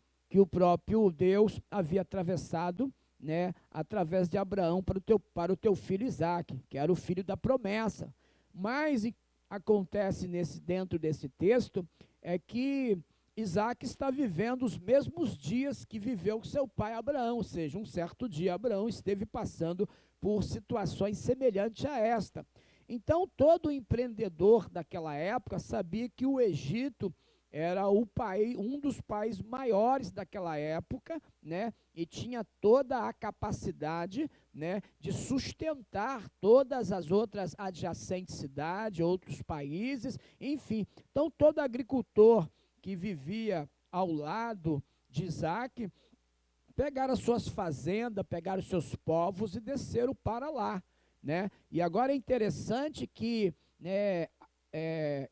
Deus havia atravessado, né, através de Abraão para o teu filho Isaque, que era o filho da promessa. Mas acontece dentro desse texto é que Isaque está vivendo os mesmos dias que viveu seu pai Abraão, ou seja, um certo dia Abraão esteve passando por situações semelhantes a esta. Então, todo empreendedor daquela época sabia que o Egito era um dos países maiores daquela época, né, e tinha toda a capacidade, né, de sustentar todas as outras adjacentes cidades, outros países, enfim. Então, todo agricultor que vivia ao lado de Isaque pegaram as suas fazendas, pegaram os seus povos e desceram para lá, né? E agora é interessante que, né,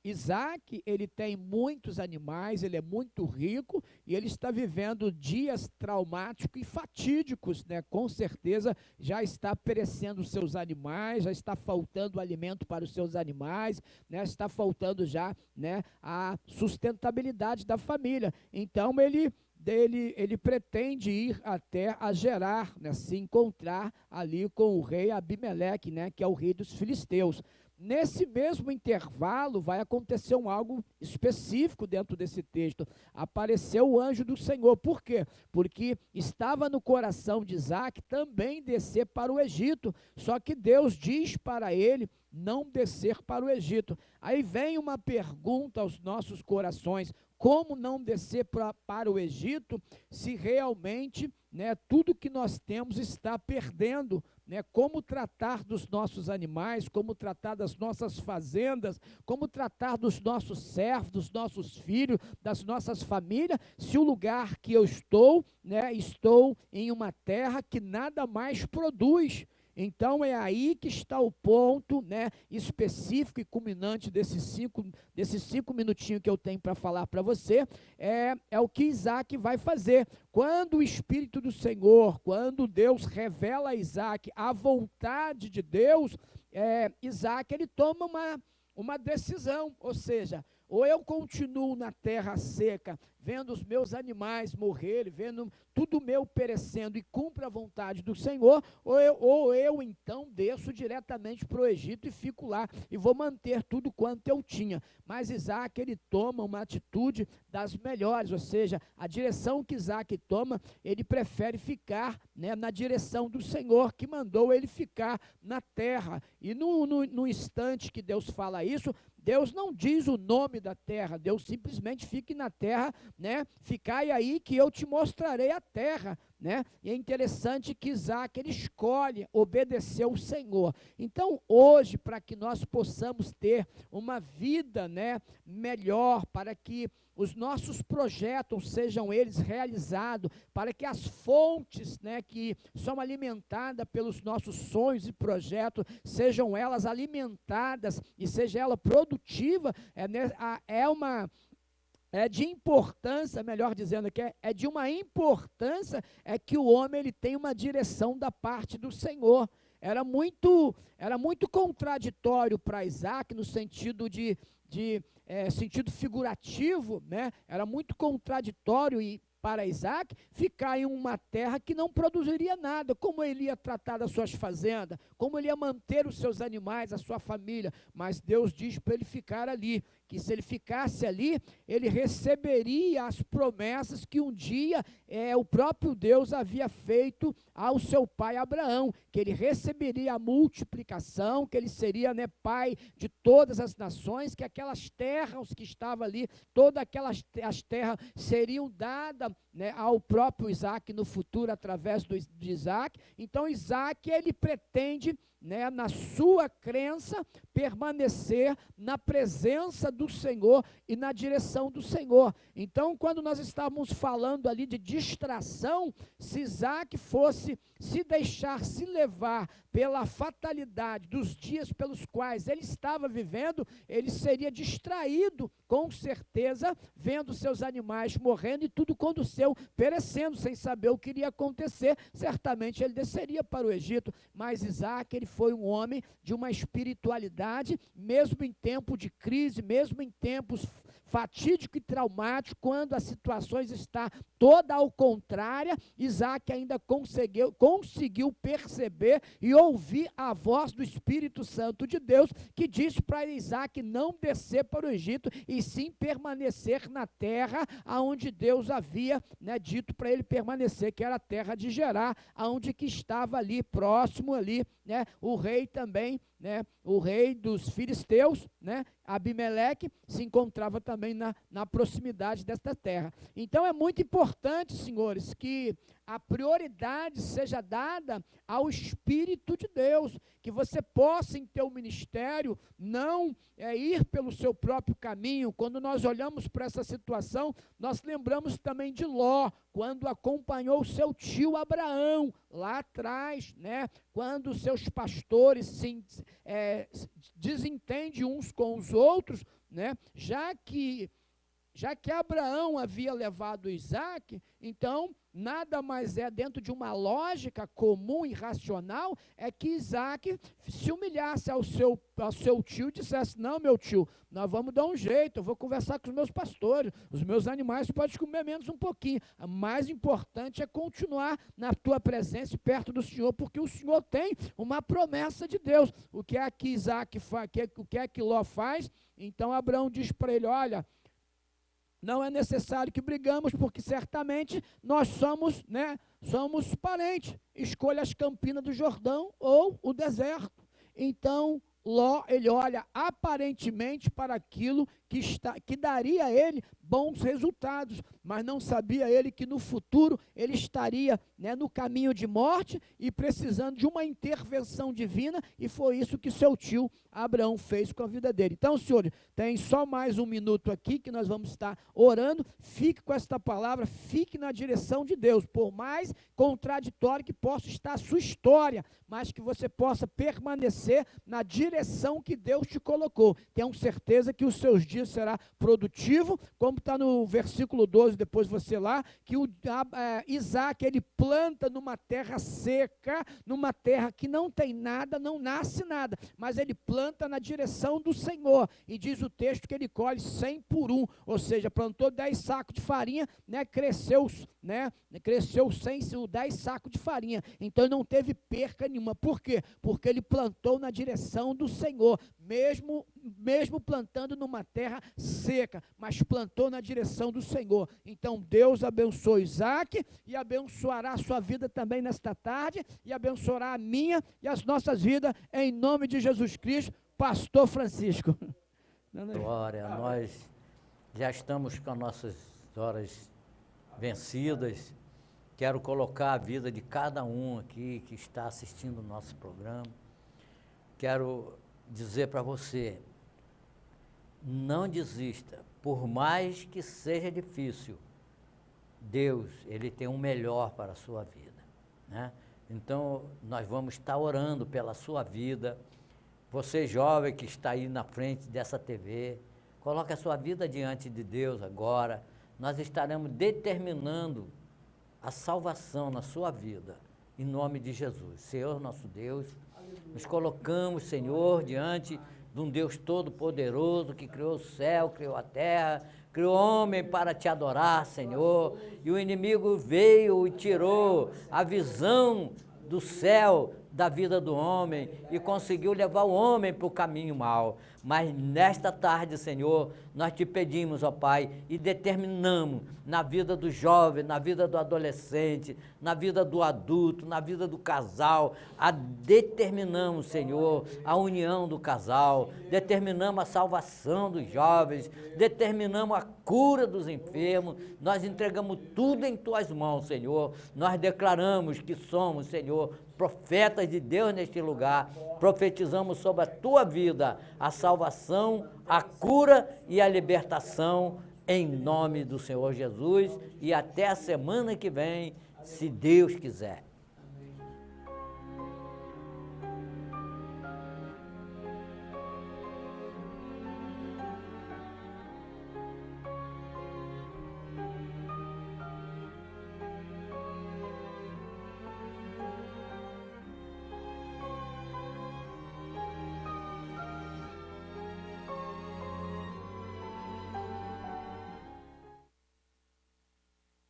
Isaque, ele tem muitos animais, ele é muito rico e ele está vivendo dias traumáticos e fatídicos, né? Com certeza já está perecendo os seus animais, já está faltando alimento para os seus animais, né? Está faltando já, né, a sustentabilidade da família. Então ele pretende ir até a Gerar, né, se encontrar ali com o rei Abimeleque, né, que é o rei dos filisteus. Nesse mesmo intervalo vai acontecer algo específico dentro desse texto. Apareceu o anjo do Senhor. Por quê? Porque estava no coração de Isaque também descer para o Egito, só que Deus diz para ele não descer para o Egito. Aí vem uma pergunta aos nossos corações: como não descer para o Egito se realmente, né, tudo que nós temos está perdendo? Né, como tratar dos nossos animais, como tratar das nossas fazendas, como tratar dos nossos servos, dos nossos filhos, das nossas famílias, se o lugar que eu estou, né, estou em uma terra que nada mais produz. Então é aí que está o ponto, né, específico e culminante desses cinco minutinhos que eu tenho para falar para você, é o que Isaque vai fazer. Quando o Espírito do Senhor, quando Deus revela a Isaque a vontade de Deus, Isaque ele toma uma decisão, ou seja, ou eu continuo na terra seca, vendo os meus animais morrerem, vendo tudo meu perecendo e cumpro a vontade do Senhor, ou eu então desço diretamente para o Egito e fico lá e vou manter tudo quanto eu tinha. Mas Isaque, ele toma uma atitude das melhores, ou seja, a direção que Isaque toma, ele prefere ficar, né, na direção do Senhor, que mandou ele ficar na terra. E no instante que Deus fala isso, Deus não diz o nome da terra, Deus simplesmente fique na terra, né? Ficai aí que eu te mostrarei a terra, né? E é interessante que Isaque, ele escolhe obedecer ao Senhor. Então, hoje, para que nós possamos ter uma vida, né, melhor, para que os nossos projetos sejam eles realizados, para que as fontes, né, que são alimentadas pelos nossos sonhos e projetos, sejam elas alimentadas e seja ela produtiva, é de importância, melhor dizendo, que é de uma importância, é que o homem ele tem uma direção da parte do Senhor. Era muito contraditório para Isaque, no sentido sentido figurativo, né? Era muito contraditório para Isaque ficar em uma terra que não produziria nada. Como ele ia tratar das suas fazendas, como ele ia manter os seus animais, a sua família. Mas Deus diz para ele ficar ali, que se ele ficasse ali, ele receberia as promessas que um dia o próprio Deus havia feito ao seu pai Abraão, que ele receberia a multiplicação, que ele seria, né, pai de todas as nações, que aquelas terras que estavam ali, todas as terras seriam dadas, né, ao próprio Isaque no futuro, através de Isaque. Então Isaque, ele pretende, né, na sua crença, permanecer na presença do Senhor e na direção do Senhor. Então, quando nós estávamos falando ali de distração, se Isaque fosse se deixar se levar pela fatalidade dos dias pelos quais ele estava vivendo, ele seria distraído, com certeza, vendo seus animais morrendo e tudo quando seu perecendo, sem saber o que iria acontecer. Certamente ele desceria para o Egito, mas Isaque, ele foi um homem de uma espiritualidade, mesmo em tempo de crise, mesmo em tempos fatídico e traumático, quando a situação está toda ao contrário, Isaac ainda conseguiu perceber e ouvir a voz do Espírito Santo de Deus, que disse para Isaac não descer para o Egito, e sim permanecer na terra aonde Deus havia, né, dito para ele permanecer, que era a terra de Gerar, aonde que estava ali, próximo ali, né, o rei também, né, o rei dos filisteus, né, Abimeleque, se encontrava também na proximidade desta terra. Então é muito importante, senhores, que a prioridade seja dada ao Espírito de Deus, que você possa em teu ministério não ir pelo seu próprio caminho. Quando nós olhamos para essa situação, nós lembramos também de Ló, quando acompanhou seu tio Abraão, lá atrás, né, quando seus pastores se desentendem uns com os outros, né, já que Abraão havia levado Isaac, então nada mais é, dentro de uma lógica comum e racional, é que Isaac se humilhasse ao seu tio e dissesse: não, meu tio, nós vamos dar um jeito, eu vou conversar com os meus pastores, os meus animais podem comer menos um pouquinho, o mais importante é continuar na tua presença e perto do Senhor, porque o Senhor tem uma promessa de Deus. O que é que Isaac faz, o que é que Ló faz? Então Abraão diz para ele: olha, não é necessário que brigamos, porque certamente nós somos parentes. Escolha as campinas do Jordão ou o deserto. Então, Ló, ele olha aparentemente para aquilo que daria a ele bons resultados, mas não sabia ele que no futuro ele estaria, né, no caminho de morte e precisando de uma intervenção divina, e foi isso que seu tio Abraão fez com a vida dele. Então, senhores, tem só mais um minuto aqui que nós vamos estar orando. Fique com esta palavra, fique na direção de Deus, por mais contraditório que possa estar a sua história, mas que você possa permanecer na direção que Deus te colocou. Tenho certeza que os seus dias será produtivo, como está no versículo 12, depois você lá, que Isaac, ele planta numa terra seca, numa terra que não tem nada, não nasce nada, mas ele planta na direção do Senhor, e diz o texto que ele colhe 100 por 1, ou seja, plantou 10 sacos de farinha, né, cresceu 10 sacos de farinha, então ele não teve perca nenhuma. Por quê? Porque ele plantou na direção do Senhor, mesmo plantando numa terra seca, mas plantou na direção do Senhor. Então Deus abençoe Isaac e abençoará a sua vida também nesta tarde, e abençoará a minha e as nossas vidas, em nome de Jesus Cristo. Pastor Francisco. Glória, nós já estamos com as nossas horas vencidas. Quero colocar a vida de cada um aqui que está assistindo o nosso programa. Quero dizer para você: não desista, por mais que seja difícil. Deus, Ele tem um melhor para a sua vida, né? Então, nós vamos estar orando pela sua vida. Você jovem que está aí na frente dessa TV, coloque a sua vida diante de Deus agora. Nós estaremos determinando a salvação na sua vida, em nome de Jesus. Senhor nosso Deus, nos colocamos, Senhor, diante de um Deus todo-poderoso, que criou o céu, criou a terra, criou o homem para te adorar, Senhor, e o inimigo veio e tirou a visão do céu da vida do homem e conseguiu levar o homem para o caminho mau. Mas nesta tarde, Senhor, nós te pedimos, ó Pai, e determinamos na vida do jovem, na vida do adolescente, na vida do adulto, na vida do casal, determinamos, Senhor, a união do casal, determinamos a salvação dos jovens, determinamos a cura dos enfermos. Nós entregamos tudo em tuas mãos, Senhor. Nós declaramos que somos, Senhor, profetas de Deus neste lugar. Profetizamos sobre a tua vida a salvação, a cura e a libertação, em nome do Senhor Jesus, e até a semana que vem, se Deus quiser.